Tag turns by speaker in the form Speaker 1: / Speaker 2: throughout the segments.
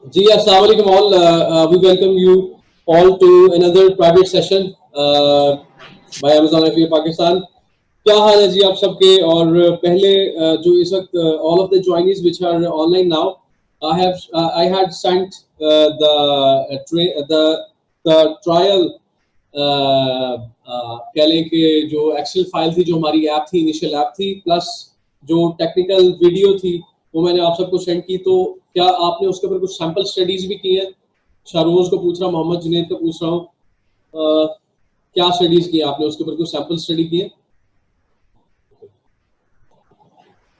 Speaker 1: जी अस्सलाम वालेकुम all. We welcome you all to another private session by Amazon FA Pakistan. क्या हाल है जी आप सबके? और पहले जो इस वक्त all of the joinees which are online now, I had sent the trial कह लें कि जो एक्सेल फाइल थी, जो हमारी ऐप थी, इनिशियल ऐप थी, प्लस जो टेक्निकल वीडियो थी वो मैंने आप सबको सेंड की। तो क्या आपने उसके ऊपर कुछ सैंपल स्टडीज भी की हैं? शाहरोज को पूछ रहा हूँ, मोहम्मद जुनैद को पूछ रहा हूँ, क्या स्टडीज की आपने? उसके ऊपर कुछ सैंपल स्टडी की है?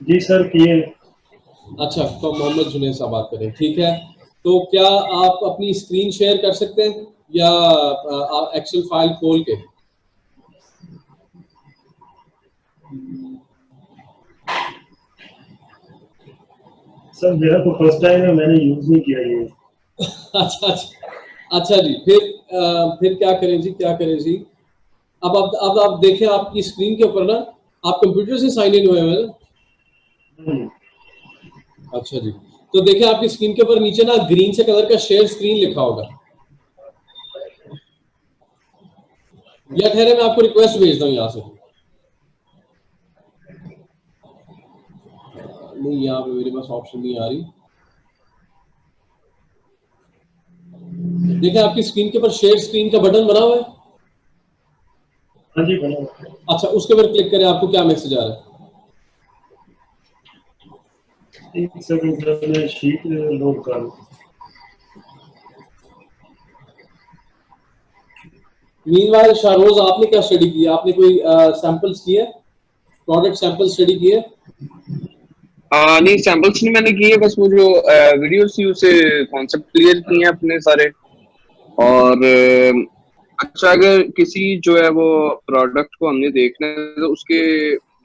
Speaker 2: जी सर किए।
Speaker 1: अच्छा, तो मोहम्मद जुनैद साहब बात करें, ठीक है। तो क्या आप अपनी स्क्रीन शेयर कर सकते हैं या एक्सेल फाइल खोल के?
Speaker 2: सर मेरा तो फर्स्ट टाइम है, मैंने यूज नहीं किया ये।
Speaker 1: अच्छा अच्छा अच्छा जी, फिर क्या करें जी, क्या करें जी? अब आप देखें आपकी स्क्रीन के ऊपर ना, आप कंप्यूटर से साइन इन हुए हैं ना? अच्छा जी, तो देखिए आपकी स्क्रीन के ऊपर नीचे ना ग्रीन से कलर का शेयर स्क्रीन लिखा होगा, या ठहरे मैं आपको रिक्वेस्ट भेजता हूँ यहाँ से। नहीं, यहाँ पे मेरे पास ऑप्शन नहीं आ रही। देखिए आपकी स्क्रीन के ऊपर शेयर स्क्रीन का बटन बना हुआ है।
Speaker 2: हाँ जी बना हुआ है।
Speaker 1: अच्छा, उसके ऊपर क्लिक करें, आपको क्या मैसेज आ रहा है?
Speaker 2: एक सेकंड सर, मैं शीट लोड कर लूं।
Speaker 1: मीनवाइल शाहरोज, आपने क्या स्टडी की? आपने कोई सैंपल्स किए, प्रोडक्ट सैंपल स्टडी किए?
Speaker 3: नहीं, सैंपल्स नहीं मैंने किए, बस वो जो वीडियोस थी उसे कॉन्सेप्ट क्लियर किए हैं अपने सारे। और अच्छा, अगर किसी जो है वो प्रोडक्ट को हमने देखना है तो उसके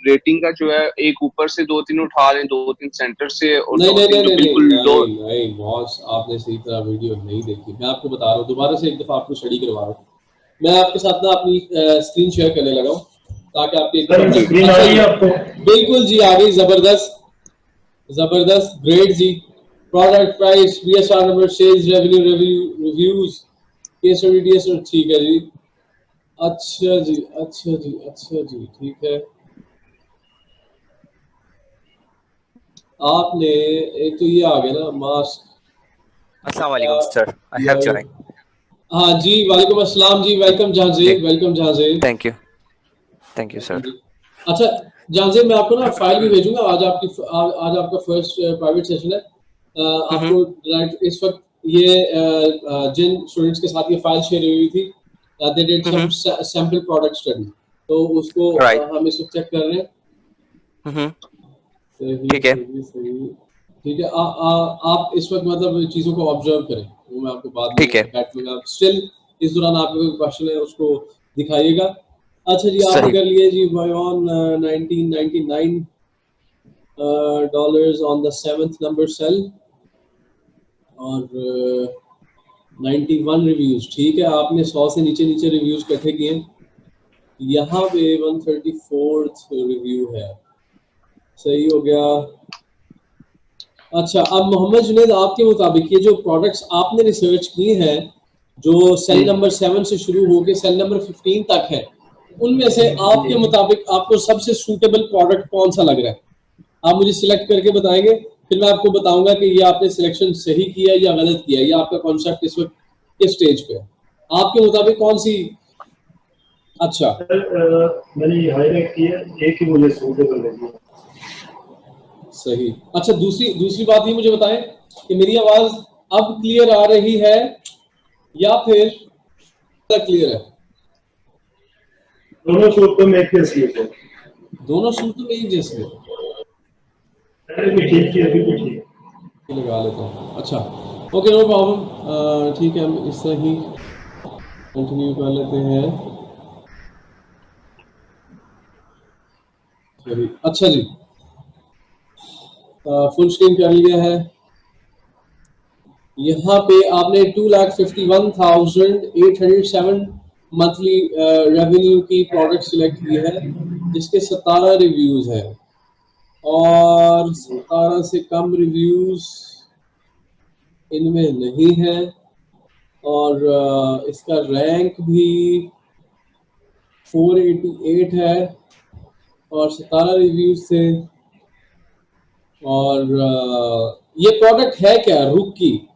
Speaker 3: रेटिंग का जो है, एक ऊपर से दो तीन उठा लें, दो तीन सेंटर से, और
Speaker 1: नहीं
Speaker 3: दो
Speaker 1: नहीं
Speaker 3: तीन
Speaker 1: नहीं
Speaker 3: जो
Speaker 1: नहीं
Speaker 3: बिल्कुल
Speaker 1: नहीं
Speaker 3: लो।
Speaker 1: नहीं नहीं बॉस, आपने सही तरह वीडियो नहीं देखी। मैं आपको बता रहा हूँ, दोबारा से एक दफा आपको स्टडी करवा रहा हूँ। मैं आपके साथ ना अपनी स्क्रीन शेयर करने लगा हूँ ताकि आपकी एक दफा
Speaker 2: स्क्रीन आ रही है आपको?
Speaker 1: बिल्कुल जी, आ गई। जबरदस्त जबरदस्त, ग्रेट जी। Product price, BSR number, sales revenue, reviews, case study, DS, ठीक है जी। अच्छा जी, अच्छा जी, अच्छा जी, ठीक है। आपने एक तो ये आ गया ना मास्क।
Speaker 4: अस्सलाम वालेकुम सर, आई हैव जॉइन।
Speaker 1: हाँ जी, वालेकुम अस्सलाम जी, welcome Jahanzeb, welcome Jahanzeb.
Speaker 4: Thank you sir.
Speaker 1: अच्छा जहांजेब, मैं आपको ना फाइल भी भेजूंगा। आज आपका फर्स्ट प्राइवेट सेशन है। आपको डायरेक्ट इस वक्त ये जिन स्टूडेंट्स के साथ ये फाइल शेयर हुई थी, they did some sample product study, तो उसको हम इस वक्त चेक कर रहे हैं।
Speaker 4: ठीक है,
Speaker 1: ठीक है। आप इस वक्त मतलब चीजों को ऑब्जर्व करें, वो मैं आपको बाद में बैठ लूंगा। स्टिल इस दौरान आपको कोई क्वेश्चन है उसको दिखाइएगा। अच्छा जी, आपने कर लिया जी। Buy on 1999 dollars on the 7th number sale और 91 रिव्यूज, ठीक है। आपने 100 से नीचे नीचे रिव्यूज इकट्ठे किए। यहाँ पे 134th रिव्यू है, सही हो गया। अच्छा, अब मोहम्मद जुनैद, आपके मुताबिक ये जो प्रोडक्ट्स आपने रिसर्च की हैं, जो सेल नंबर 7 से शुरू होकर सेल नंबर 15 तक है, उनमें से आपके मुताबिक आपको सबसे सूटेबल प्रोडक्ट कौन सा लग रहा है? आप मुझे सिलेक्ट करके बताएंगे, फिर मैं आपको बताऊंगा कि ये आपने सिलेक्शन सही किया या गलत किया, या आपका कॉन्सेप्ट इस वक्त किस स्टेज पे है। आपके मुताबिक कौन सी? अच्छा
Speaker 2: मैंने ये हाईलाइट की है, एक ही मुझे सूटेबल लगी।
Speaker 1: सही। अच्छा, दूसरी बात ये मुझे बताएं कि मेरी आवाज अब क्लियर आ रही है या फिर क्लियर है?
Speaker 2: दोनों सूरतों में एक जैसी है।
Speaker 1: दोनों सूरतों में एक जैसी है।
Speaker 2: पहले भी ठीक थी, अभी भी ठीक
Speaker 1: लगा लेता हूँ। अच्छा ओके, नो प्रॉब्लम, ठीक है। हम इस तरह ही कंटिन्यू कर लेते हैं। अच्छा जी, फुल स्क्रीन कर लिया है। यहाँ पे आपने 2,51,807 मंथली रेवेन्यू की प्रोडक्ट सिलेक्ट की है, जिसके 17 रिव्यूज है, और 17 से कम रिव्यूज इनमें नहीं है, और इसका रैंक भी 488 है, और 17 रिव्यूज थे। और ये प्रोडक्ट है क्या, रुकी?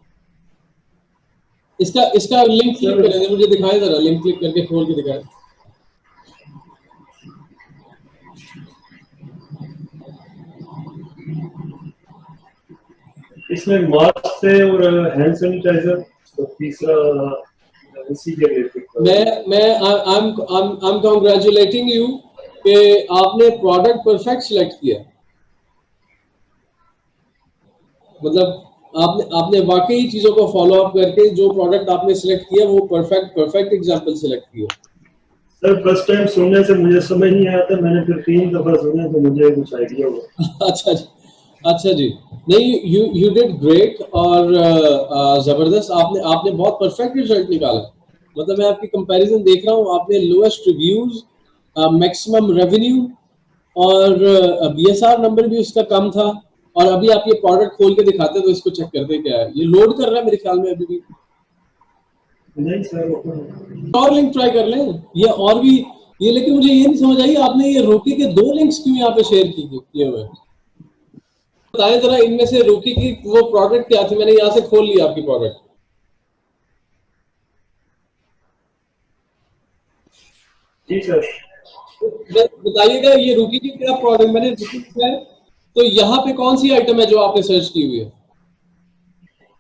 Speaker 1: इसका इसका लिंक क्लिक करें, मुझे दिखाएं जरा, लिंक क्लिक करके खोल के दिखाएं।
Speaker 2: इसमें मास्क है और हैंड सैनिटाइजर, तो तीसरा इसी के रिलेटेड।
Speaker 1: मैं आई एम कांग्रेचुलेटिंग यू कि आपने प्रोडक्ट परफेक्ट सिलेक्ट किया। मतलब आपने आपने वाकई चीजों को फॉलो अप करके जो प्रोडक्ट आपने सिलेक्ट किया वो परफेक्ट एग्जांपल सिलेक्ट किया।
Speaker 2: सर फर्स्ट टाइम सुनने से मुझे समझ नहीं आया था, मैंने फिर 3 दफा सुना तो मुझे कुछ आइडिया हुआ।
Speaker 1: अच्छा जी, अच्छा जी। नहीं, यू डिड ग्रेट, और जबरदस्त, आपने आपने बहुत परफेक्ट रिजल्ट निकाला। मतलब मैं आपकी कंपैरिजन देख रहा हूँ, आपने लोएस्ट रिव्यूज, मैक्सिमम रेवेन्यू, और बीएसआर नंबर भी उसका कम था। और अभी आप ये प्रोडक्ट खोल के दिखाते तो इसको चेक करते क्या है, ये लोड कर रहा है मेरे ख्याल में अभी भी।
Speaker 2: नहीं सर,
Speaker 1: और लिंक ट्राई कर लें ये, और भी ये। लेकिन मुझे ये नहीं समझ आई, आपने ये रोकी के 2 लिंक्स क्यों यहाँ पे शेयर किए हुए? बताएं जरा, इनमें से रोकी की वो प्रोडक्ट क्या थी? मैंने यहाँ से खोल लिया आपकी प्रोडक्ट।
Speaker 2: जी सर।
Speaker 1: बताइएगा ये रुकी की क्या प्रोडक्ट, मैंने लिखा है तो यहाँ पे कौन सी आइटम है जो आपने सर्च की हुई है?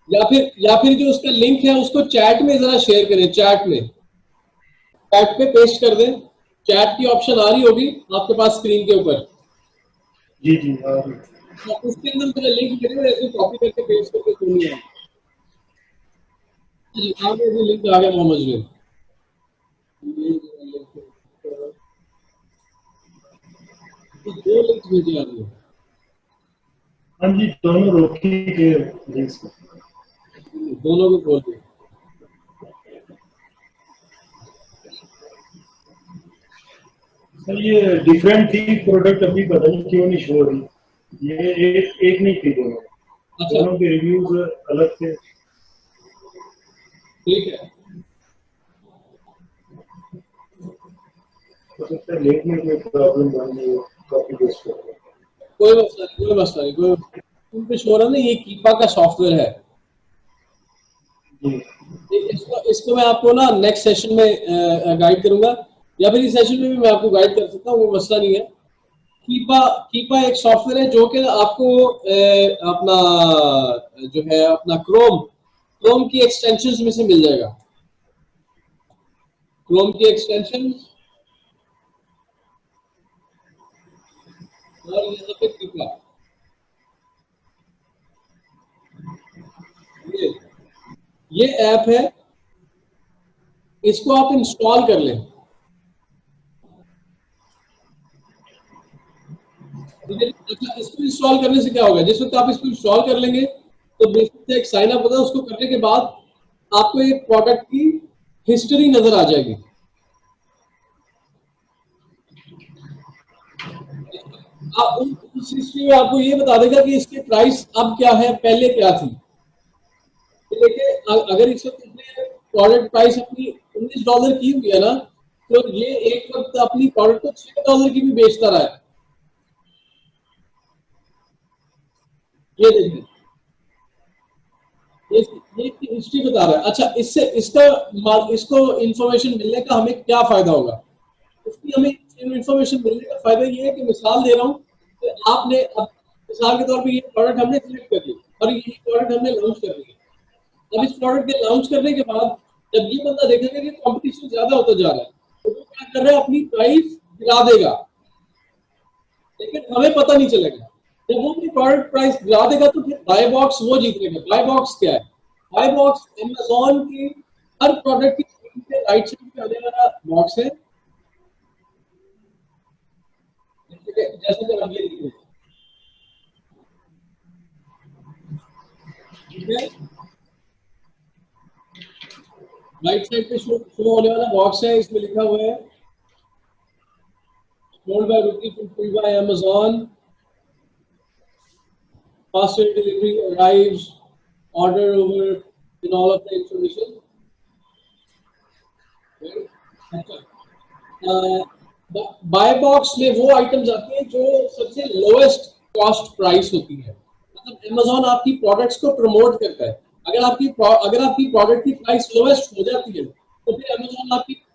Speaker 1: या फिर जो उसका लिंक है उसको चैट में जरा शेयर करें, चैट पे पेस्ट कर दें। चैट की ऑप्शन आ रही होगी आपके पास स्क्रीन के ऊपर।
Speaker 2: जी जी
Speaker 1: तो उसके अंदर मेरा लिंक दे ऐसे कॉपी करके पेस्ट करके सुनिए। जी आगे भी लिंक आ गया मोहम्मद जी। दो लिंक भेजे आपने।
Speaker 2: हाँ जी, दोनों रोकी के लिंक्स।
Speaker 1: दोनों को खोल दिया।
Speaker 2: सर ये डिफरेंट थी प्रोडक्ट, अभी पता नहीं क्यों नहीं शो रही। ये एक नहीं थी दोनों।
Speaker 1: अच्छा,
Speaker 2: दोनों के रिव्यूज अलग थे।
Speaker 1: ठीक है।
Speaker 2: हो सकता है लिंक में कोई प्रॉब्लम बन गई हो, कॉपी पेस्ट कर दो।
Speaker 1: कोई मसला नहीं, कोई मसला नहीं, कोई पे शो रहा ना, ये कीपा का सॉफ्टवेयर है।
Speaker 2: जी
Speaker 1: इसको मैं आपको ना नेक्स्ट सेशन में गाइड करूंगा, या फिर इस सेशन में भी मैं आपको गाइड कर सकता हूँ, वो मसला नहीं है। कीपा कीपा एक सॉफ्टवेयर है जो कि आपको अपना जो है अपना क्रोम की एक्सटेंशंस में से मिल जाएगा। क्रोम की एक्सटेंशन, और यहाँ पे कीपा, ये ऐप है, इसको आप इंस्टॉल कर लें। इसको इंस्टॉल करने से क्या होगा, जिस वक्त आप इसको इंस्टॉल कर लेंगे तो बेसिक से एक साइन अप होता है, उसको करने के बाद आपको एक प्रोडक्ट की हिस्ट्री नजर आ जाएगी। उस हिस्ट्री में आपको ये बता देगा कि इसकी प्राइस अब क्या है, पहले क्या थी। देखिए अगर इस वक्त प्रोडक्ट प्राइस अपनी $19 की हुई है ना, तो ये एक वक्त अपनी प्रोडक्ट को $6 की भी बेचता रहा है। ये देखिए, ये हिस्ट्री बता रहा है। अच्छा, इससे इसको इंफॉर्मेशन मिलने का हमें क्या फायदा होगा? इसकी हमें इंफॉर्मेशन मिलने का फायदा ये है कि मिसाल दे रहा हूँ कि आपने अब मिसाल के तौर पे ये प्रोडक्ट हमने सिलेक्ट कर लिया और ये प्रोडक्ट हमने लॉन्च कर दिया। अब इस प्रोडक्ट के लॉन्च करने के बाद जब ये बंदा देखेगा कि कंपटीशन ज्यादा होता जा रहा है तो वो क्या कर रहा है, अपनी प्राइस गिरा देगा, लेकिन हमें पता नहीं चलेगा। जब वो अपनी प्रोडक्ट प्राइस गिरा देगा तो फिर बाय बॉक्स वो जीतेगा। बाय बॉक्स क्या है? बाय बॉक्स अमेज़न की हर प्रोडक्ट की स्क्रीन पे राइट साइड पे आने वाला बॉक्स है, जैसे कि आप ये देख रहे हैं, ठीक है। राइट साइड पे शो होने वाला बॉक्स है, इसमें लिखा हुआ है sold by Ruki, fulfilled by Amazon, faster delivery arrives order over in all of the information. Buy box में वो आइटम्स आती हैं जो सबसे लोएस्ट कॉस्ट प्राइस होती है। मतलब Amazon आपकी प्रोडक्ट्स को प्रमोट करता है। अगर आपकी प्रोडक्ट की प्राइस लोएस्ट हो जाती है तो फिर Amazon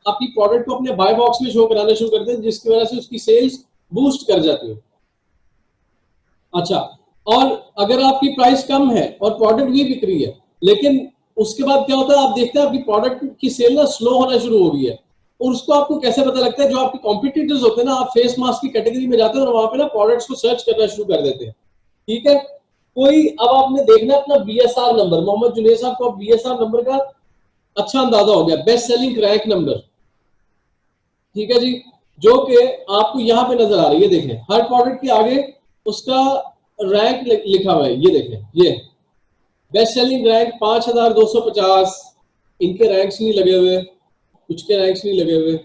Speaker 1: आपकी प्रोडक्ट को अपने बाय बॉक्स में शो कराना शुरू करते हैं, जिसकी वजह से उसकी सेल्स बूस्ट कर जाती है। अच्छा, और अगर आपकी प्राइस कम है और प्रोडक्ट भी बिक रही है, लेकिन उसके बाद क्या होता है, आप देखते हैं आपकी प्रोडक्ट की सेल ना स्लो होना शुरू हो गई है। और उसको आपको कैसे पता लगता है? जो आपके कॉम्पिटिटर्स होते हैं ना, आप फेस मास्क की कैटेगरी में जाते हैं और वहां पे ना प्रोडक्ट्स को सर्च करना शुरू कर देते हैं। ठीक है, कोई अब आपने देखना अपना BSR नंबर, मोहम्मद जुनेद साहब को BSR नंबर का अच्छा अंदाजा हो गया, बेस्ट सेलिंग रैंक नंबर। ठीक है जी, जो कि आपको यहाँ पे नजर आ रही है। देखें, हर प्रोडक्ट के आगे उसका रैंक लिखा हुआ है। ये देखें, ये बेस्ट सेलिंग रैंक 5250। इनके रैंक्स नहीं लगे हुए, कुछ के रैंक्स नहीं लगे हुए,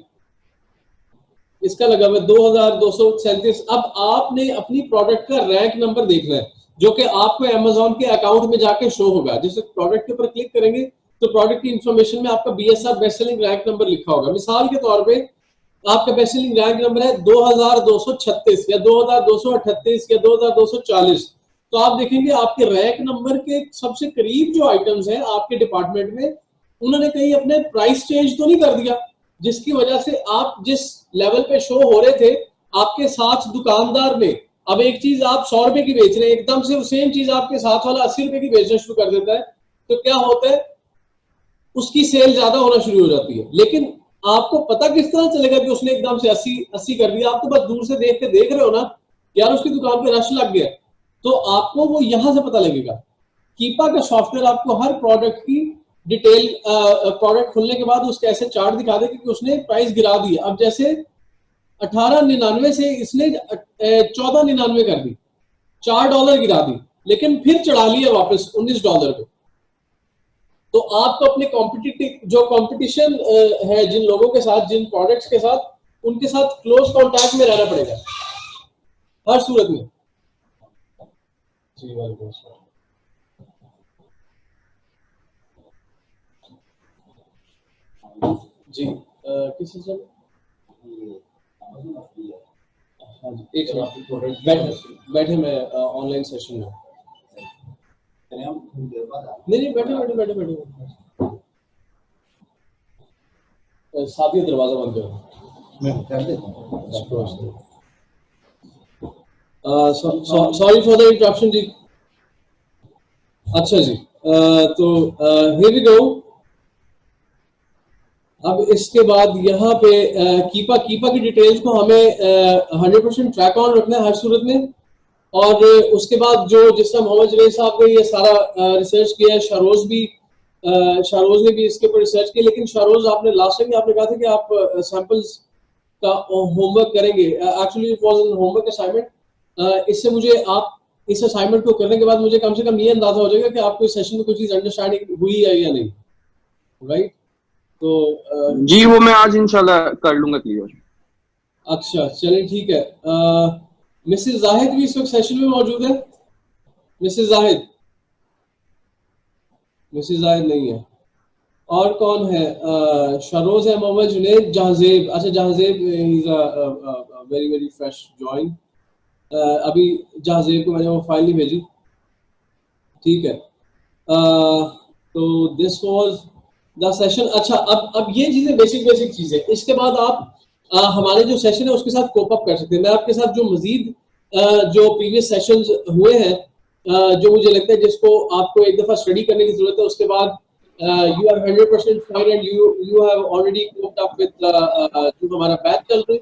Speaker 1: इसका लगा हुआ 2237। अब आपने अपनी प्रोडक्ट का रैंक नंबर देखना है, जो कि आपको Amazon के अकाउंट में जाके शो होगा। जैसे प्रोडक्ट के ऊपर क्लिक करेंगे तो प्रोडक्ट की इंफॉर्मेशन में आपका BSR best selling rank number लिखा होगा। मिसाल के तौर पे आपका बेस्ट सेलिंग रैंक नंबर है 2236 या 2238 या 2240। तो आप देखेंगे आपके रैंक नंबर के सबसे करीब जो आइटम्स हैं आपके डिपार्टमेंट में, उन्होंने कहीं अपने प्राइस चेंज तो नहीं कर दिया, जिसकी वजह से आप जिस लेवल पे शो हो रहे थे, आपके साथ दुकानदार ने अब एक चीज आप 100 रुपए की बेच रहे हैं, एकदम से सेम चीज आपके साथ वाला 80 रुपए की बेचना शुरू कर देता है, तो क्या होता है, उसकी सेल ज्यादा होना शुरू हो जाती है। लेकिन आपको पता किस तरह चलेगा कि उसने एकदम से 80 कर दिया? आप तो बस दूर से देख रहे हो ना, यार उसकी दुकान पे रश लग गया, तो आपको वो यहां से पता लगेगा। कीपा का सॉफ्टवेयर आपको हर प्रोडक्ट की डिटेल, प्रोडक्ट खुलने के बाद उसका ऐसे चार्ट दिखा देगा कि उसने प्राइस गिरा दी। अब जैसे 1899 से इसने 1499 कर दी, $4 गिरा दी, लेकिन फिर चढ़ा लिया वापस $19 पे। तो आपको अपने कंपटीशन है जिन लोगों के साथ, जिन प्रोडक्ट्स के साथ, उनके साथ क्लोज कांटेक्ट में रहना पड़ेगा हर सूरत में। जी वालेकुम अस्सलाम। जी किस से? हाँ जी, एक मिनट बैठे मैं ऑनलाइन सेशन में। नहीं बैठे साथी दरवाजा बंद करो, मैं कर देता हूँ। सॉरी फॉर द इंटरप्शन जी। अच्छा जी, तो हियर वी गो। अब इसके बाद यहाँ पे कीपा की डिटेल्स को हमें 100% ट्रैक ऑन रखना है हर सूरत में। और उसके बाद जो जिस तरह मोहम्मद जुनेद साहब ने ये सारा रिसर्च किया है, शाहरोज ने भी इसके ऊपर रिसर्च किया। लेकिन शाहरोज, आपने लास्ट टाइम आपने कहा था कि आप सैंपल्स का होमवर्क करेंगे। Actually it was an homework assignment. इससे मुझे आप इस असाइनमेंट को करने के बाद मुझे कम से कम ये अंदाजा हो जाएगा कि आपको इस सेशन में कोई चीज अंडरस्टैंडिंग हुई है या नहीं, राइट? तो
Speaker 3: जी वो मैं आज इंशाल्लाह कर लूंगा क्लियर।
Speaker 1: अच्छा चलिए ठीक है। मिसेस जाहिद भी इस वक्त सेशन में मौजूद है? मिसेस जाहिद नहीं है। और कौन है? शरोज है, मोहम्मद जुनेद, जहाजेब। अच्छा Jahanzeb is a very fresh join. अभी जहाजेब को मैंने वो फाइल नहीं भेजी। ठीक है, तो दिस वाज द सेशन। अच्छा, अब ये चीजें बेसिक चीजें। इसके बाद आप हमारे जो सेशन है उसके साथ कोप अप कर सकते हैं। मैं आपके साथ जो मजीद जो प्रीवियस सेशंस हुए हैं, जो मुझे लगता है जिसको आपको एक दफा स्टडी करने की जरूरत है, उसके बाद you are 100% fine and you have already coped up with जो हमारा बैच चल रहा है,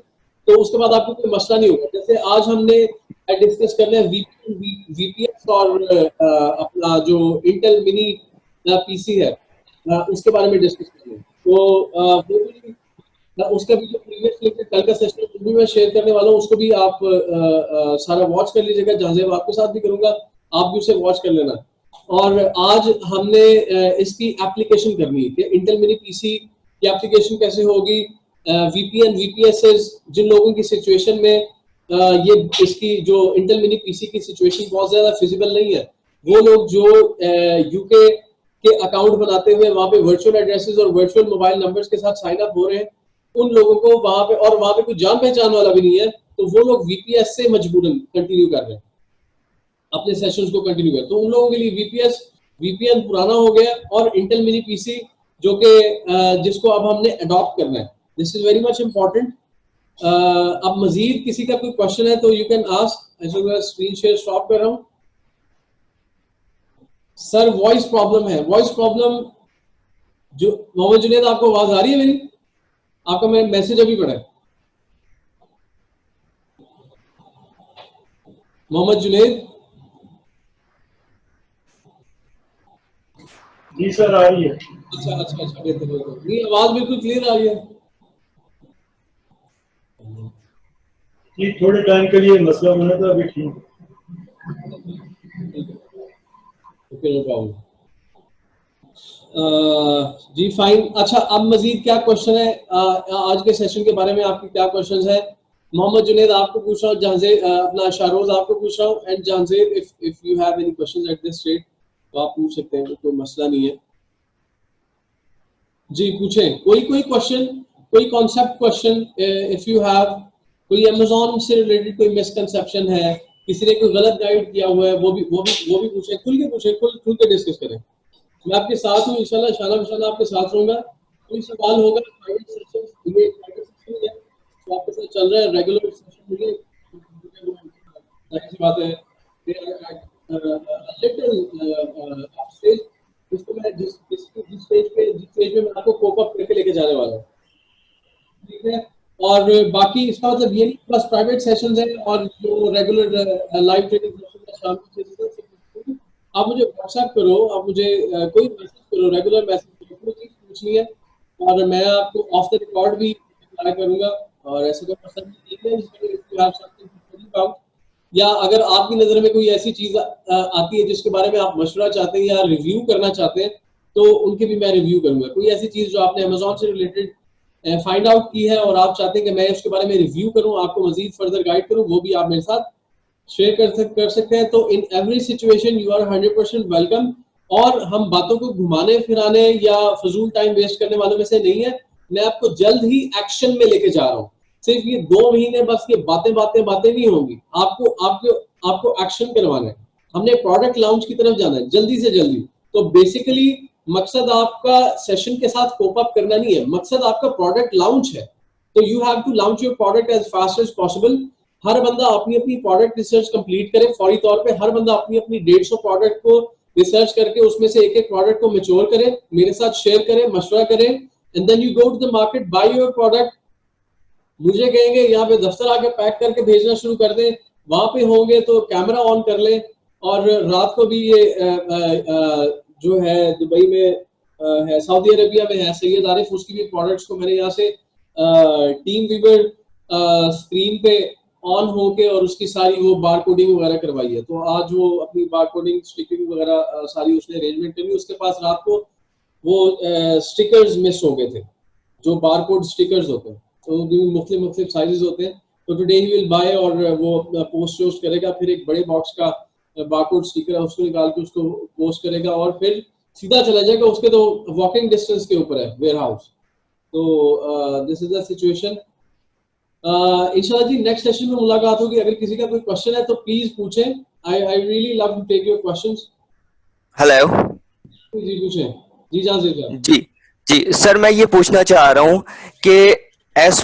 Speaker 1: तो उसके बाद आपको कोई मसला नहीं होगा। जैसे आज हमने डिस्कस करना है VPS और अपना जो इंटेल मिनी PC है, उसके बारे में डिस्कस करना है। तो उसका भी जो प्रीवियस लेक्चर कल का सेशन है भी मैं शेयर करने वाला हूँ, उसको भी आप सारा वॉच कर लीजिएगा। जहां आपके साथ भी करूंगा, आप भी उसे वॉच कर लेना। और आज हमने इसकी एप्लीकेशन करनी है कि इंटेल मिनी PC की एप्लीकेशन कैसे होगी। VPN VPSs जिन लोगों की सिचुएशन में ये इसकी जो इंटेल मिनी PC की सिचुएशन बहुत ज्यादा फिजिबल नहीं है, वो लोग जो यूके के अकाउंट बनाते हुए वहां पे वर्चुअल एड्रेसेस और वर्चुअल मोबाइल नंबर्स के साथ साइन अप हो रहे हैं, उन लोगों को वहां पे, और वहां पे कोई जान पहचान वाला भी नहीं है, तो वो लोग वीपीएस से मजबूरन कंटिन्यू कर रहे हैं अपने सेशंस को कंटिन्यू कर। तो उन लोगों के लिए वीपीएन पुराना हो गया और इंटेल मिनी पीसी जो कि जिसको अब हमने अडॉप्ट करना है। This is very much important. अब मजीद किसी का कोई क्वेश्चन है तो यू कैन आस्क। ऐसे मैं स्क्रीन शेयर स्टॉप कर रहा हूं। सर वॉइस प्रॉब्लम है, वॉइस प्रॉब्लम जो मोहम्मद जुनेद, आपको आवाज आ रही है मेरी? आपका मैं मैसेज अभी पढ़ा है मोहम्मद जुनेद।
Speaker 2: जी सर आ रही है।
Speaker 1: अच्छा अच्छा अच्छा, बेहतर नहीं, आवाज बिल्कुल क्लियर आ रही है।
Speaker 2: जी थोड़े टाइम के लिए मसला होना था, अभी ठीक।
Speaker 1: Okay no problem. जी फाइन। अच्छा, अब मजीद क्या क्वेश्चन है आज के सेशन के बारे में? आपकी क्या क्वेश्चंस है? मोहम्मद जुनेद आपको पूछ रहा हूँ, जहांजेब अपना शाहरोज आपको पूछ रहा हूँ, and Jahanzeb if you have any questions at this state तो आप पूछ सकते हैं, कोई मसला नहीं है। जी पूछें, कोई क्वेश्चन, कोई concept question if you have. कोई अमेज़न से रिलेटेड कोई मिसकंसेप्शन है, किसी ने कोई गलत गाइड किया हुआ है, वो भी पूछें, खुल के डिस्कस करें। मैं आपके साथ हूँ इंशाल्लाह, इंशाल्लाह आपके साथ रहूंगा। कोई सवाल होगा प्राइवेट सेशन, ये प्राइवेट सेशन है तो आपके साथ चल रहा है, रेगुलर सेशन में जाहिर सी बात है लिटिल स्टेज, जिसको मैं जिस स्टेज पे मैं आपको कोप अप करके लेके जाने वाला हूँ, ठीक है? और बाकी इसका मतलब ये नहीं बस प्राइवेट सेशंस है और जो रेगुलर लाइव ट्रेनिंग सेशन है शाम की सेशन, आप मुझे व्हाट्सएप करो, आप मुझे कोई मैसेज करो, रेगुलर मैसेज करो, कोई चीज पूछनी है और मैं आपको ऑफ द रिकॉर्ड भी रिप्लाई करूंगा। और ऐसे कोई मसला नहीं है, इसमें आप समथिंग, या अगर आपकी नजर में कोई ऐसी चीज आती है जिसके बारे में आप मशवरा चाहते हैं या रिव्यू करना चाहते हैं तो उनके भी मैं रिव्यू करूंगा। कोई ऐसी चीज जो आपने अमेज़न से रिलेटेड फाइंड आउट की है और आप चाहते हैं कि मैं उसके बारे में रिव्यू करूं, आपको मजीद फर्दर गाइड करूं, वो भी आप मेरे साथ शेयर कर सकते हैं। तो in every situation you are 100% welcome. और हम बातों को घुमाने फिराने या फजूल टाइम वेस्ट करने वालों में से नहीं है। मैं आपको जल्द ही एक्शन में लेके जा रहा हूँ। सिर्फ ये 2 महीने बस ये बातें नहीं होंगी, आपको एक्शन करवाना है। हमने प्रोडक्ट लॉन्च की तरफ जाना है जल्दी से जल्दी। तो बेसिकली मकसद आपका सेशन के साथ कोप अप करना नहीं है, मकसद आपका प्रोडक्ट लॉन्च है। तो you have to launch your product as fast as possible. हर बंदा अपनी अपनी प्रोडक्ट रिसर्च कंप्लीट करे फौरी तौर पे। हर बंदा अपनी अपनी 150 प्रोडक्ट को रिसर्च करके उसमें से एक एक प्रोडक्ट को मैच्योर करे, मेरे साथ शेयर करे, मशवरा करे, and then you go to the market, buy your product. मुझे कहेंगे यहाँ पे दफ्तर आके पैक करके भेजना शुरू कर दें, वहां पे होंगे तो कैमरा ऑन कर लें। और रात को भी ये जो है दुबई में है, सऊदी अरेबिया में है सैयद आरिफ, उसकी भी प्रोडक्ट्स को मैंने यहाँ से टीम वीवर स्क्रीन पे ऑन होके और उसकी सारी वो बार कोडिंग वगैरह करवाई है। तो आज वो अपनी बार कोडिंग स्टिकिंग वगैरह सारी उसने अरेंजमेंट करी। उसके पास रात को वो स्टिकर्स मिस हो गए थे, जो बार कोड स्टिकर्स होते हैं, तो मुख्तलिफ साइजेस होते हैं। तो टुडे ही विल बाय और वो पोस्ट करेगा, फिर एक बड़े बॉक्स का बारकोड स्टिकर है उसको निकाल के उसको पोस्ट करेगा और फिर सीधा चला जाएगा। उसके तो वॉकिंग डिस्टेंस के ऊपर है वेयर हाउस। तो दिस इज द सिचुएशन। इंशाल्लाह जी नेक्स्ट सेशन में मुलाकात होगी। अगर किसी का कोई क्वेश्चन है तो प्लीज पूछें। I really love to take your questions.
Speaker 4: Hello
Speaker 1: जी पूछें। जी जान से
Speaker 4: जी सर, मैं ये पूछना चाह रहा हूँ कि as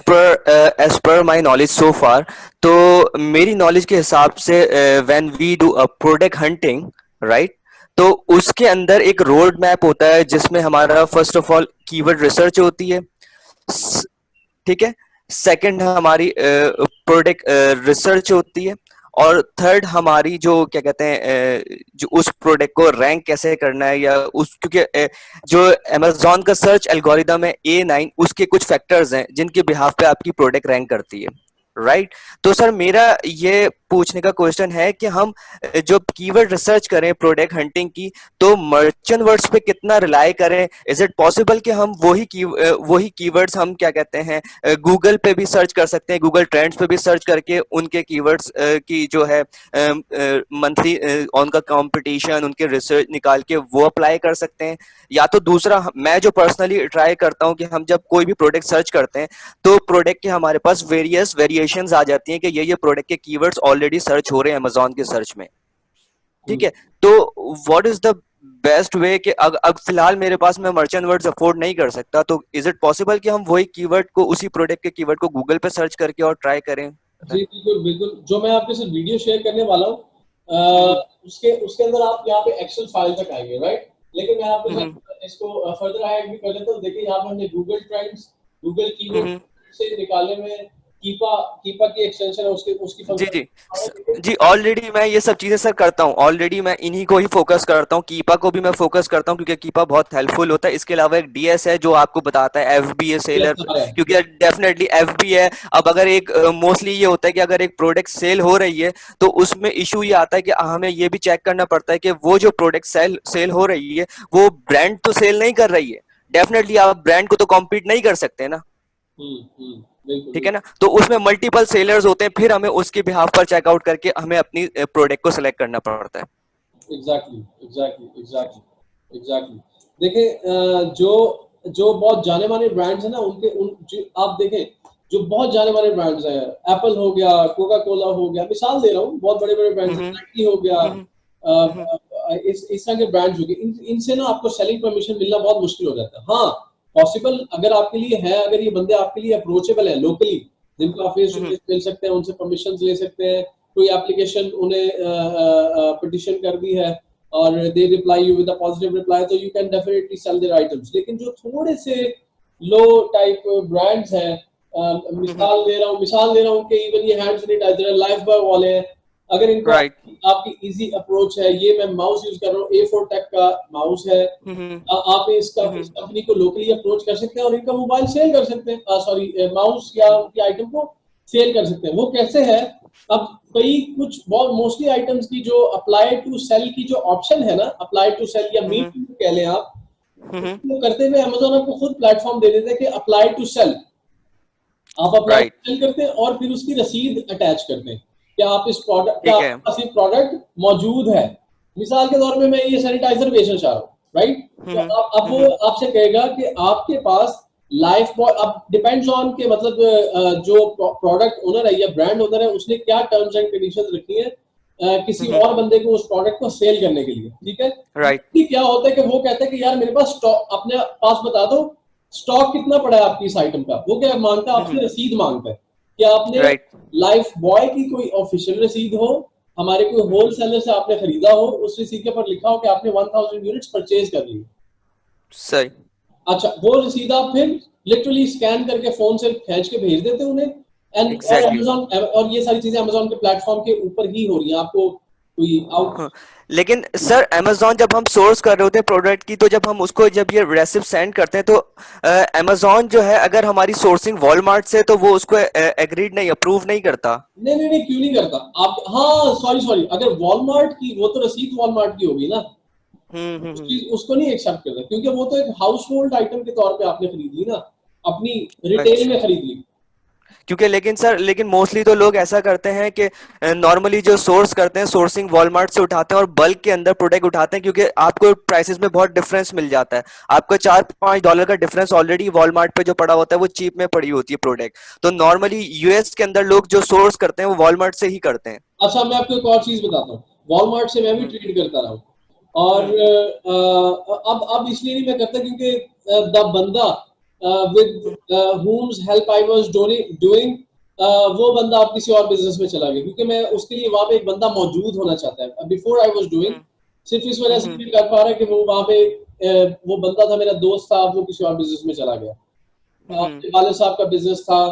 Speaker 4: per my knowledge so फार, तो मेरी नॉलेज के हिसाब से when we do a product hunting, right, तो उसके अंदर एक रोड मैप होता है जिसमें हमारा first of all keyword research होती है, ठीक है, सेकंड हमारी प्रोडक्ट रिसर्च होती है, और थर्ड हमारी जो क्या कहते हैं जो उस प्रोडक्ट को रैंक कैसे करना है, या उस क्योंकि जो अमेज़न का सर्च एल्गोरिदम है A9, उसके कुछ फैक्टर्स हैं जिनके बिहाफ पे आपकी प्रोडक्ट रैंक करती है, राइट। तो सर मेरा ये पूछने का क्वेश्चन है कि हम जो कीवर्ड रिसर्च करें प्रोडक्ट हंटिंग की, तो मर्चेंट वर्ड्स पे कितना रिलाई करें? इज इट पॉसिबल कि हम वही कीवर्ड्स हम क्या कहते हैं गूगल पे भी सर्च कर सकते हैं, गूगल ट्रेंड्स पे भी सर्च करके उनके कीवर्ड्स की जो है मंथली उनका कंपटीशन, उनके रिसर्च निकाल के वो अप्लाई कर सकते हैं? या तो दूसरा, मैं जो पर्सनली ट्राई करता हूं कि हम जब कोई भी प्रोडक्ट सर्च करते हैं तो प्रोडक्ट के हमारे पास वेरियस वेरिएशंस आ जाती हैं कि ये प्रोडक्ट के कीवर्ड्स ऑलरेडी सर्च हो रहे हैं अमेजोन के सर्च में, ठीक है? तो what is the best way कि अब फिलहाल मेरे पास मैं मर्चेंट वर्ड्स अफोर्ड नहीं कर सकता, तो इज इट पॉसिबल कि हम वही कीवर्ड को, उसी प्रोडक्ट के कीवर्ड को गूगल पे सर्च करके और ट्राई करें?
Speaker 1: जी बिल्कुल बिल्कुल, जो मैं आपके साथ वीडियो शेयर करने वाला हूँ उसके उसके अंदर आप यहाँ पे एक्सेल फाइल तक आएंगे, राइट? लेकिन मैं आपके साथ इसको फर्दर ऐड भी कर देता हूँ। देखिए यहाँ पे हमने गूगल ट्रेंड्स, गूगल कीवर्ड से निकालने में कीपा की एक्सटेंशन है, उसकी
Speaker 4: जी जी जी, ऑलरेडी मैं ये सब चीजें सर करता हूँ, ऑलरेडी मैं इन्हीं को ही फोकस करता हूँ, कीपा को भी मैं फोकस करता हूँ क्योंकि कीपा बहुत हेल्पफुल होता है। इसके अलावा एक डीएस है जो आपको बताता है, एफबी है सेलर, क्योंकि डेफिनेटली एफबी है। अब अगर एक मोस्टली ये होता है कि अगर एक प्रोडक्ट सेल हो रही है तो उसमें इशू ये आता है कि हमें ये भी चेक करना पड़ता है कि वो जो प्रोडक्ट सेल हो रही है वो ब्रांड तो सेल नहीं कर रही है, डेफिनेटली आप ब्रांड को तो कॉम्पीट नहीं कर सकते ना, ठीक है ना? तो उसमें मल्टीपल सेलर्स होते हैं, फिर हमें उसके बिहाफ पर चेकआउट करके हमें अपनी प्रोडक्ट को सिलेक्ट करना पड़ता है।
Speaker 1: एग्जैक्टली। देखिए जो बहुत जाने माने ब्रांड्स हैं ना, आप देखें जो बहुत जाने माने ब्रांड्स हैं, एप्पल हो गया, कोका कोला हो गया, मिसाल दे रहा हूँ, बहुत बड़े बड़े ब्रांड्स, नाइकी हो गया, इस तरह के ब्रांड्स हो गए, इनसे ना आपको सेलिंग परमिशन मिलना बहुत मुश्किल हो जाता है। हाँ, पॉसिबल अगर आपके लिए है, अगर ये बंदे आपके लिए अप्रोचेबल है लोकली, जिनको आप फेस टू फेस मिल सकते हैं, उनसे परमिशन ले सकते हैं, कोई एप्लीकेशन उन्हें पिटिशन कर दी है और they reply you with a positive reply, तो you can definitely sell their items. लेकिन जो थोड़े से लो टाइप ब्रांड्स हैं, मिसाल दे रहा हूँ कि इवन ये हैंड सैनिटाइजर लाइफ बॉय वाले हैं, अगर इनको आपकी इजी अप्रोच है, ये मैं माउस यूज कर रहा हूँ, A4 टेक का माउस है, आप इस कंपनी को लोकली अप्रोच कर सकते हैं और इनका मोबाइल सेल कर सकते हैं, सॉरी माउस या उनकी आइटम को सेल कर सकते हैं। वो कैसे है? अब कुछ बहुत मोस्टली आइटम्स की जो अप्लाई टू सेल की जो ऑप्शन है ना, अप्लाई टू सेल या मीट कह लें आप, तो करते हुए अमेज़न आपको खुद प्लेटफॉर्म दे देते हैं कि अप्लाई टू सेल, आप अप्लाई सेल करते हैं और फिर उसकी रसीद अटैच करते हैं कि आप इस प्रोडक्ट मौजूद है। मिसाल के तौर पे मैं ये सैनिटाइजर बेचना चाह रहा हूँ, राइट? तो अब वो आपसे कहेगा कि आपके पास लाइफ बॉय, अब डिपेंड्स ऑन के मतलब जो प्रोडक्ट ओनर है या ब्रांड ओनर है, उसने क्या टर्म्स एंड कंडीशंस रखी है किसी और बंदे को उस प्रोडक्ट को सेल करने के लिए, ठीक है? राइट। क्या होता है कि वो कहता है कि यार मेरे पास स्टॉक, अपने पास बता दो स्टॉक कितना पड़ा है आपकी इस आइटम का। वो क्या मांगता है? आपसे रसीद मांगता है कि आपने लाइफ बॉय की कोई ऑफिशियल रसीद हो, हमारे कोई होलसेलर से आपने खरीदा हो, उस रसीद के ऊपर लिखा हो कि आपने 1000 यूनिट्स परचेज कर ली। सही। अच्छा, वो रसीद आप फिर लिटरली स्कैन करके फोन से खींच के भेज देते उन्हें, एंड Amazon, और ये सारी चीजें Amazon के प्लेटफॉर्म के ऊपर ही हो रही हैं, आपको कोई
Speaker 4: लेकिन सर अमेजोन जब हम सोर्स कर रहे होते हैं प्रोडक्ट की, तो जब हम उसको जब ये रेसिप्ट सेंड करते हैं तो अमेजोन जो है अगर हमारी सोर्सिंग वॉलमार्ट से, तो वो उसको एग्रीड नहीं, अप्रूव नहीं करता।
Speaker 1: नहीं क्यों नहीं करता आप? हाँ सॉरी, अगर वॉलमार्ट की, वो तो रसीद वॉलमार्ट की होगी ना, उसको नहीं एक्सेप्ट करता, क्योंकि वो तो एक हाउस होल्ड आइटम के तौर पे आपने खरीद ली ना, अपनी रिटेल में खरीद ली।
Speaker 4: क्योंकि लेकिन मोस्टली तो लोग ऐसा करते हैं कि नॉर्मली जो सोर्स करते हैं, सोर्सिंग वॉलमार्ट से उठाते हैं और बल्क के अंदर प्रोडक्ट उठाते हैं, क्योंकि आपको प्राइसेस में बहुत डिफरेंस मिल जाता है। आपको $4-5 का डिफरेंस ऑलरेडी वॉलमार्ट पे जो पड़ा होता है वो चीप में पड़ी होती है प्रोडक्ट। तो नॉर्मली यूएस के अंदर लोग जो सोर्स करते हैं वो वॉलमार्ट से ही करते हैं।
Speaker 1: अच्छा, मैं आपको एक और चीज बताता हूँ, वॉलमार्ट से मैं भी ट्रेड करता रहा हूँ, और अब इसलिए नहीं मैं करता क्योंकि द बंदा with whom's help I was doing, वो बंदा अब किसी और बिजनेस में चला गया, क्योंकि मैं उसके लिए वहां पे एक बंदा मौजूद होना चाहता है। बिफोर आई वाज डूइंग, सिर्फ इस वजह से नहीं कर पा रहा कि वो वहां पे वो बंदा था, मेरा दोस्त था, वो किसी और बिजनेस में चला गया। वालिद साहब का बिजनेस था,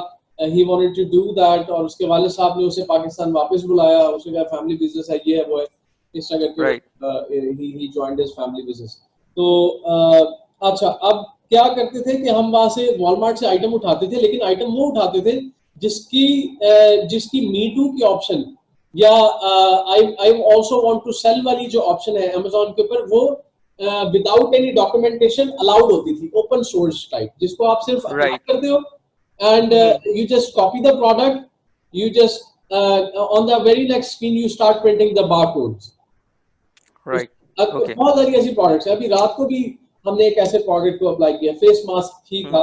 Speaker 1: he wanted to do that, और उसके वालिद साहब ने उसे पाकिस्तान वापस बुलाया, उसने कहा फैमिली बिजनेस है, ये है वो है, इस तरह करके ही जॉइंड हिज फैमिली बिजनेस। तो अच्छा, अब क्या करते थे कि हम वहां से वॉलमार्ट से आइटम उठाते थे, लेकिन आइटम वो उठाते थे जिसकी मी टू की ऑप्शन या I also want to sell वाली जो ऑप्शन है Amazon के ऊपर, वो विदाउट एनी डॉक्यूमेंटेशन अलाउड होती थी, ओपन सोर्स टाइप, जिसको आप सिर्फ अप्लाई
Speaker 4: राइट
Speaker 1: करते हो and you just copy the product, you just on the very next screen you start printing the barcodes.
Speaker 4: Right
Speaker 1: अब
Speaker 4: ओके
Speaker 1: बहुत सारी ऐसी प्रोडक्ट्स है। अभी रात को भी हमने एक ऐसे प्रोडक्ट को अप्लाई किया, फेस मास्क ही था,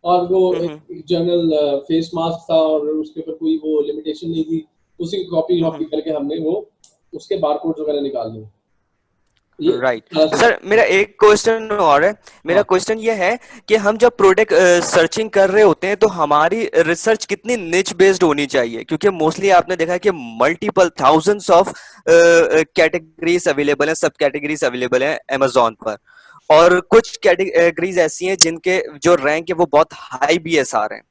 Speaker 1: और वो एक जनरल फेस मास्क था और उसके ऊपर कोई वो लिमिटेशन नहीं थी, उसी की कॉपी करके हमने वो उसके बारकोड वगैरह निकाल लिए।
Speaker 4: राइट सर, मेरा एक क्वेश्चन और है। मेरा क्वेश्चन ये है कि हम जब प्रोडक्ट सर्चिंग कर रहे होते हैं तो हमारी रिसर्च कितनी निच बेस्ड होनी चाहिए, क्योंकि मोस्टली आपने देखा है कि multiple thousands of categories available है, सब कैटेगरीज अवेलेबल है अमेजोन पर, और कुछ कैटेगरीज ऐसी हैं जिनके जो रैंक है वो बहुत हाई BSR है,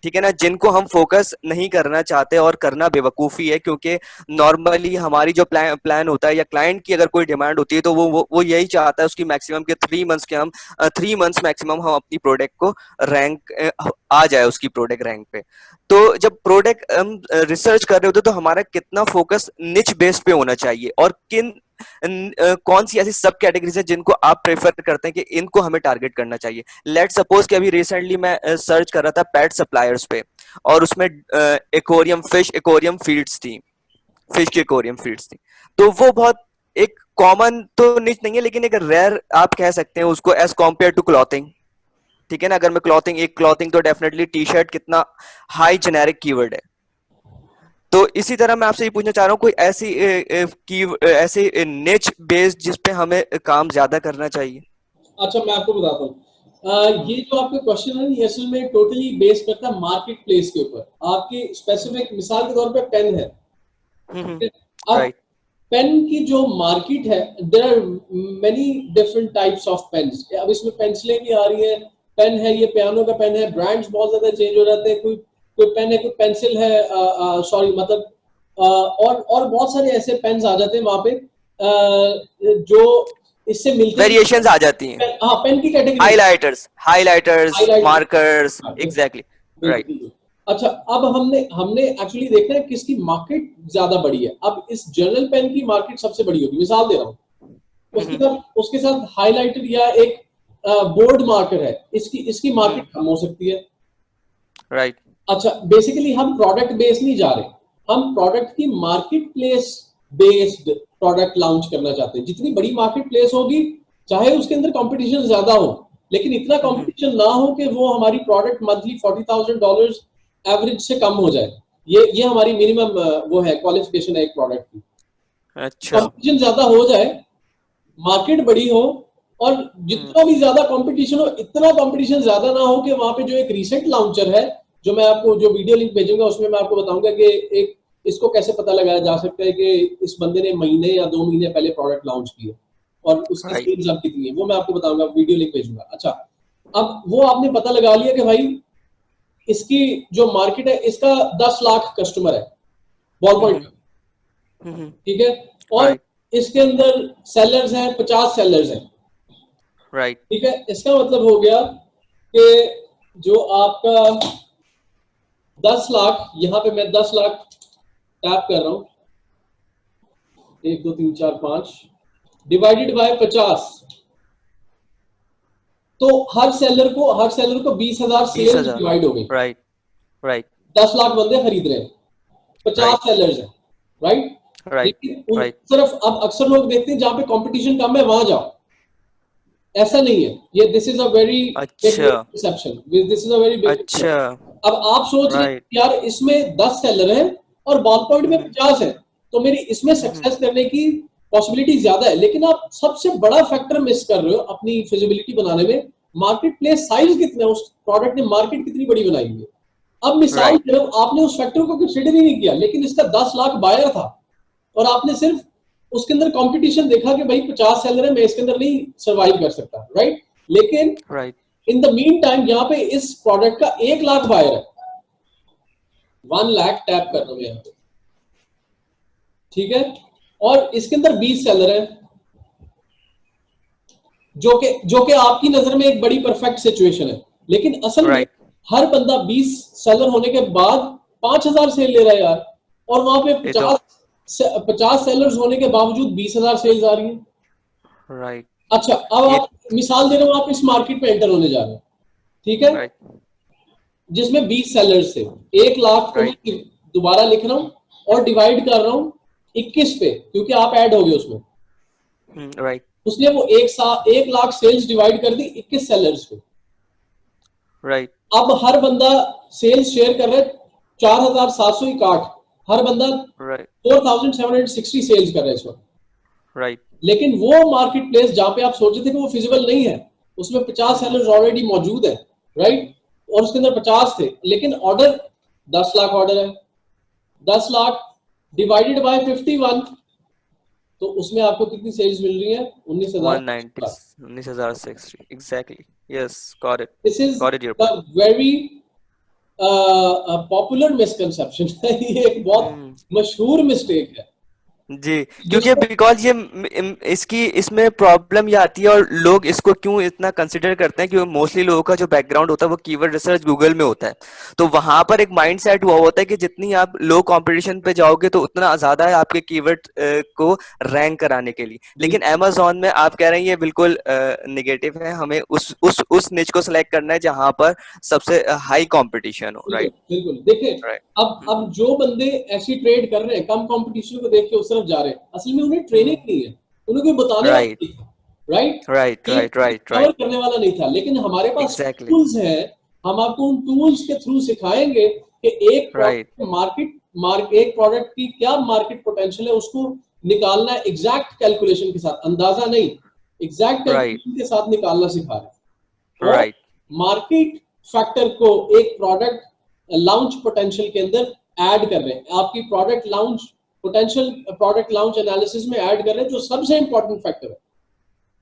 Speaker 4: ठीक है ना, जिनको हम फोकस नहीं करना चाहते और करना बेवकूफ़ी है, क्योंकि नॉर्मली हमारी जो प्लान होता है या क्लाइंट की अगर कोई डिमांड होती है तो वो यही चाहता है उसकी मैक्सिमम के 3 मंथ्स के हम 3 मंथ्स मैक्सिमम हम अपनी प्रोडक्ट को रैंक आ जाए उसकी प्रोडक्ट रैंक पे। तो जब प्रोडक्ट हम रिसर्च कर रहे होते तो हमारा कितना फोकस निच बेस्ड पे होना चाहिए, और कौन सी ऐसी सब कैटेगरीज है जिनको आप प्रेफर करते हैं कि इनको हमें टारगेट करना चाहिए। लेट सपोज कि अभी रिसेंटली मैं सर्च कर रहा था पेट सप्लायर्स पे, और उसमें एक्वेरियम फीड्स थी, फिश की एक्वेरियम फीड्स थी, तो वो बहुत एक कॉमन तो निच नहीं है, लेकिन एक रेयर आप कह सकते हैं उसको एज कॉम्पेयर टू क्लॉथिंग, ठीक है ना। अगर मैं क्लॉथिंग तो डेफिनेटली टी शर्ट कितना हाई जेनेरिक कीवर्ड है। तो इसी तरह मैं आपसे ये पूछना चाह रहा हूँ, कोई ऐसी निच बेस्ड जिस पे हमें काम ज्यादा करना चाहिए।
Speaker 1: अच्छा, मैं आपको बताता हूँ, ये जो आपका क्वेश्चन है ये असल में टोटली बेस करता है मार्केट प्लेस के ऊपर। आपकी स्पेसिफिक मिसाल के तौर पे पेन है, अब
Speaker 4: राइट
Speaker 1: पेन की जो मार्केट है, there are many different types of pens. अब इसमें पेंसिलें भी आ रही है, पेन है, ये पियानो का पेन है, ब्रांड्स बहुत ज्यादा चेंज हो जाते हैं, कोई पेन है, कोई पेंसिल है, सॉरी मतलब और बहुत सारे ऐसे पेन्स आ जाते हैं वहां पे जो इससे मिलते
Speaker 4: वेरिएशंस आ जाती हैं।
Speaker 1: हाँ, पेन की category,
Speaker 4: highlighters, markers, exactly, right.
Speaker 1: अच्छा, अब हमने एक्चुअली देखना है किसकी मार्केट ज्यादा बड़ी है। अब इस जर्नल पेन की मार्केट सबसे बड़ी होगी, मिसाल दे रहा हूँ, उसके साथ हाइलाइटर या एक बोर्ड मार्कर है, इसकी मार्केट कम हो सकती है,
Speaker 4: राइट।
Speaker 1: अच्छा, बेसिकली हम प्रोडक्ट बेस्ड नहीं जा रहे, हम प्रोडक्ट की market place based product launch करना चाहते हैं। जितनी बड़ी मार्केट प्लेस होगी, चाहे उसके अंदर कंपटीशन ज्यादा हो, लेकिन इतना कंपटीशन ना हो कि वो हमारी प्रोडक्ट मंथली $40,000 एवरेज से कम हो जाए। ये हमारी मिनिमम वो है, क्वालिफिकेशन है एक प्रोडक्ट की।
Speaker 4: अच्छा,
Speaker 1: कंपटीशन ज्यादा हो जाए, मार्केट बड़ी हो, और जितना भी ज्यादा कंपटीशन हो, इतना कंपटीशन ज्यादा ना हो कि वहां पे जो एक रीसेंट लॉन्चर है, जो मैं आपको जो वीडियो लिंक भेजूंगा उसमें मैं आपको बताऊंगा कि एक इसको कैसे पता लगाया जा सकता है कि इस बंदे ने महीने या 2 महीने पहले प्रोडक्ट लॉन्च किया और उसकी सेल्स अब कितनी है, वो मैं आपको बताऊंगा, वीडियो लिंक भेजूंगा। अच्छा, अब वो आपने पता लगा लिया कि भाई इसकी जो मार्केट है, इसका 10 लाख कस्टमर है बॉल पॉइंट, ठीक है, और इसके अंदर सेलर्स हैं 50 सेलर्स हैं,
Speaker 4: राइट,
Speaker 1: ठीक है। इसका मतलब हो गया कि जो आपका 10 लाख, यहाँ पे मैं 10 लाख टैप कर रहा हूं, 1 2 3 4 5 डिवाइडेड बाय 50, तो हर सेलर को 20,000 सेल्स डिवाइड हो गई,
Speaker 4: राइट, राइट।
Speaker 1: 10 लाख बंदे खरीद रहे हैं, 50 सेलर्स हैं, राइट, लेकिन सिर्फ अब अक्सर लोग देखते हैं जहां पे कंपटीशन कम है वहां जाओ, ऐसा नहीं है। ये this is a very perception, this is a very big.
Speaker 4: अच्छा,
Speaker 1: अब आप सोच रहे हैं यार इसमें 10 सेलर हैं और बॉल पॉइंट में 50 है, तो मेरी इसमें सक्सेस करने की पॉसिबिलिटी ज्यादा है, लेकिन आप सबसे बड़ा फैक्टर मिस कर रहे हो अपनी फिजिबिलिटी बनाने में। मार्केट प्लेस साइज कितना है, उस प्रोडक्ट ने मार्केट कितनी बड़ी बनाई हुई है। अब मिसाल आपने उस फैक्टर को कंसीडर ही नहीं किया, लेकिन इसका 10 लाख बायर था और आपने सिर्फ उसके अंदर कंपटीशन देखा कि भाई 50 सेलर है, मैं इसके अंदर नहीं सर्वाइव कर सकता, राइट। लेकिन इन द मीन टाइम यहाँ पे इस प्रोडक्ट का 1 लाख बायर है, 1 लाख टैप कर रहा हूं यहाँ पे, ठीक है, और इसके अंदर 20 सेलर है, जो कि आपकी नजर में एक बड़ी परफेक्ट सिचुएशन है, लेकिन असल में हर बंदा 20 सेलर होने के बाद 5,000 सेल ले रहा है यार, और वहां पे 50 सेलर्स होने के बावजूद 20,000 सेल्स आ रही है।
Speaker 4: राइट
Speaker 1: अच्छा, अब
Speaker 4: ये
Speaker 1: आप मिसाल दे रहे हो, आप इस मार्केट में एंटर होने जा रहे हैं, ठीक है,
Speaker 4: राइट
Speaker 1: जिसमें 20 सेलर्स थे, 1 लाख को
Speaker 4: राइट
Speaker 1: मैं दोबारा लिख रहा हूं और डिवाइड कर रहा हूं 21 पे, क्योंकि आप ऐड हो गए उसमें।
Speaker 4: राइट
Speaker 1: उसने वो 1 लाख सेल्स डिवाइड कर दी 21 सेलर्स पे।
Speaker 4: राइट
Speaker 1: अब हर बंदा सेल्स शेयर कर रहा है 4,761, हर बंदा
Speaker 4: राइट
Speaker 1: 4,760 सेल्स कर रहा है इस वक्त।
Speaker 4: राइट
Speaker 1: लेकिन वो मार्केट प्लेस जहां पे आप सोचते थे कि वो फिजिबल नहीं है, उसमें 50 सेलर्स ऑलरेडी मौजूद है, राइट, और उसके अंदर 50 थे, लेकिन ऑर्डर 10 लाख ऑर्डर है, 10 लाख डिवाइडेड बाय 51, तो उसमें आपको कितनी सेल्स मिल रही है?
Speaker 4: 190
Speaker 1: 19,000।
Speaker 4: 19,060 exactly yes got it
Speaker 1: this is
Speaker 4: got it your
Speaker 1: the
Speaker 4: point
Speaker 1: very popular misconception है, ये एक बहुत मशहूर मिस्टेक है
Speaker 4: जी क्योंकि
Speaker 1: जिसको
Speaker 4: बिकॉज ये इसकी इसमें प्रॉब्लम ये आती है और लोग इसको क्यों इतना कंसिडर करते हैं क्योंकि मोस्टली लोगों का जो बैकग्राउंड होता है वो कीवर्ड रिसर्च गूगल में होता है तो वहां पर एक माइंड सेट हुआ होता है कि जितनी आप लो कंपटीशन पे जाओगे तो उतना ज्यादा है आपके कीवर्ड को रैंक कराने के लिए लेकिन अमेजोन में आप कह रहे हैं ये बिल्कुल निगेटिव है हमें उस निच को सिलेक्ट करना है जहां पर सबसे हाई कंपटीशन हो राइट
Speaker 1: बिल्कुल देखिए,
Speaker 4: राइट
Speaker 1: अब जो बंदे ऐसी ट्रेड कर रहे हैं, कम कंपटीशन को देख के उस तरफ जा रहे हैं, असल में उन्हें ट्रेनिंग नहीं है, उन्हें कोई बताने वाला
Speaker 4: राइट
Speaker 1: नहीं था, right,
Speaker 4: right right right
Speaker 1: cover
Speaker 4: right
Speaker 1: करने वाला नहीं था। लेकिन हमारे पास
Speaker 4: एग्जैक्टली
Speaker 1: टूल्स हैं, हम आपको उन टूल्स के थ्रू सिखाएंगे कि एक
Speaker 4: राइट
Speaker 1: प्रोडक्ट एक प्रोडक्ट की क्या मार्केट पोटेंशियल है, उसको निकालना है एग्जैक्ट कैलकुलेशन के साथ, अंदाजा नहीं, एग्जैक्ट
Speaker 4: राइट
Speaker 1: कैलकुलेशन के साथ निकालना सिखा रहे हैं। और
Speaker 4: राइट
Speaker 1: मार्केट फैक्टर को एक प्रोडक्ट लॉन्च पोटेंशियल के अंदर ऐड कर रहे हैं, आपकी product launch potential, product launch analysis में ऐड कर रहे हैं, जो सबसे इंपॉर्टेंट फैक्टर है,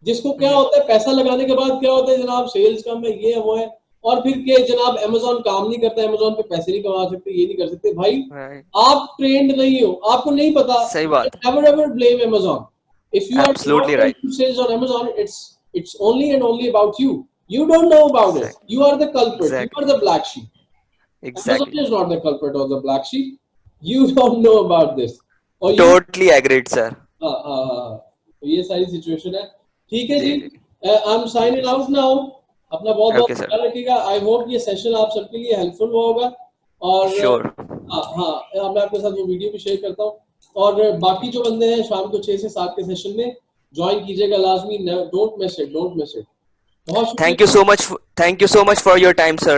Speaker 1: जिसको क्या होता है, पैसा लगाने के बाद क्या होता है जनाब, सेल्स कम है, ये है वो है, और फिर के जनाब अमेजोन काम नहीं करता, अमेजोन पे पैसे नहीं कमा सकते, ये नहीं कर सकते। भाई
Speaker 4: राइट
Speaker 1: आप ट्रेंड नहीं हो, आपको नहीं पता,
Speaker 4: सही बात
Speaker 1: never ever blame Amazon. If you are
Speaker 4: absolutely
Speaker 1: not
Speaker 4: right
Speaker 1: getting sales on Amazon, it's only and only about you. You don't know about it. You are the culprit. You
Speaker 4: Exactly.
Speaker 1: are the black sheep. Amazon
Speaker 4: Exactly.
Speaker 1: is not the culprit or the black sheep. You don't know about this. और you
Speaker 4: Totally agreed, sir.
Speaker 1: तो ये सारी situation है। ठीक है जी,
Speaker 4: जी, जी।
Speaker 1: I am signing out now. अपना बहुत बहुत
Speaker 4: Okay, sir.
Speaker 1: ख्याल रखिएगा। आई होप ये सेशन आप सबके लिए हेल्पफुल हुआ होगा। और
Speaker 4: Sure.
Speaker 1: हाँ, मैं आपके साथ वो वीडियो भी शेयर करता हूँ। और बाकी जो बंदे हैं शाम को 6 से 7 के सेशन में ज्वाइन कीजिएगा लाजमी। Don't miss it, don't miss it. बहुत शुक्रिया।
Speaker 4: Thank you so much for your time, sir.